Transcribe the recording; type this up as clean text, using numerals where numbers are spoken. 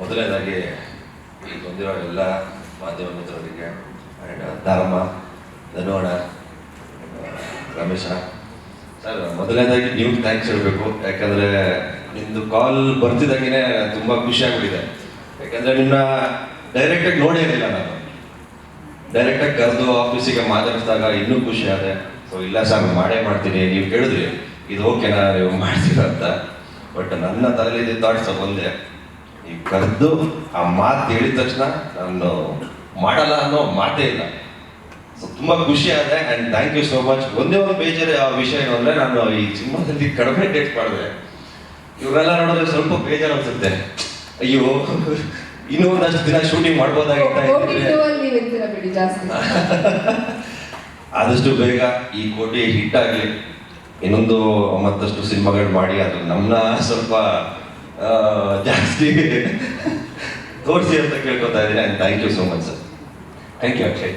ಮೊದಲನೇದಾಗಿ ಈಗ ಬಂದಿರೋ ಎಲ್ಲ ಮಾಧ್ಯಮ ಮಿತ್ರರಿಗೆ ಆ್ಯಂಡ್ ಧರ್ಮ ಧನುವಣ ರಮೇಶ ಸರ್, ಮೊದಲನೇದಾಗಿ ನೀವು ಥ್ಯಾಂಕ್ಸ್ ಹೇಳಬೇಕು. ಯಾಕಂದರೆ ನಿಮ್ಮದು ಕಾಲ್ ಬರ್ತಿದ್ದಾಗೇ ತುಂಬ ಖುಷಿಯಾಗ್ಬಿಟ್ಟಿದೆ. ಯಾಕಂದರೆ ನಿಮ್ಮನ್ನ ಡೈರೆಕ್ಟಾಗಿ ನೋಡೇ ಇರಲಿಲ್ಲ ನಾನು. ಡೈರೆಕ್ಟಾಗಿ ಕರೆದು ಆಫೀಸಿಗೆ ಮಾತಾಡಿಸಿದಾಗ ಇನ್ನೂ ಖುಷಿ ಆದೆ. ಸೊ ಇಲ್ಲ ಸರ್ ಮಾಡೇ ಮಾಡ್ತೀನಿ, ನೀವು ಕೇಳಿದ್ರಿ ಇದು ಓಕೆನಾ ನೀವು ಮಾಡ್ತೀರ ಅಂತ. ಬಟ್ ನನ್ನ ತಲೆಯಲ್ಲಿ ಥಾಟ್ಸ್ ಒಂದೇ, ನೀವು ಕರೆದು ಆ ಮಾತು ಹೇಳಿದ ತಕ್ಷಣ ನಾನು ಮಾಡಲ್ಲ ಅನ್ನೋ ಮಾತೇ ಇಲ್ಲ. ಸೊ ತುಂಬ ಖುಷಿ ಆದೆ and thank you so much. ಒಂದೇ ಒಂದು ಬೇಜಾರು ಆ ವಿಷಯ ಏನು ಅಂದರೆ, ನಾನು ಈ ಸಿನಿಮಾದಲ್ಲಿ ಕಡಿಮೆ ಡೇಟ್ ಮಾಡಿದೆ. ಇವರೆಲ್ಲ ನೋಡಿದ್ರೆ ಸ್ವಲ್ಪ ಬೇಜಾರು ಅನ್ಸುತ್ತೆ, ಅಯ್ಯೋ ಇನ್ನೂ ಒಂದಷ್ಟು ದಿನ ಶೂಟಿಂಗ್ ಮಾಡ್ಬೋದಾಗಿತ್ತ. ಆದಷ್ಟು ಬೇಗ ಈ ಕೋಟಿ ಹಿಟ್ ಆಗಲಿ, ಇನ್ನೊಂದು ಮತ್ತಷ್ಟು ಸಿನಿಮಾಗಳು ಮಾಡಿ ಅದು ನಮ್ಮನ್ನ ಸ್ವಲ್ಪ ಜಾಸ್ತಿ ತೋರಿಸಿ ಅಂತ ಕೇಳ್ಕೊತಾ ಇದ್ದೀನಿ. And thank you so much sir. Thank you Akshay.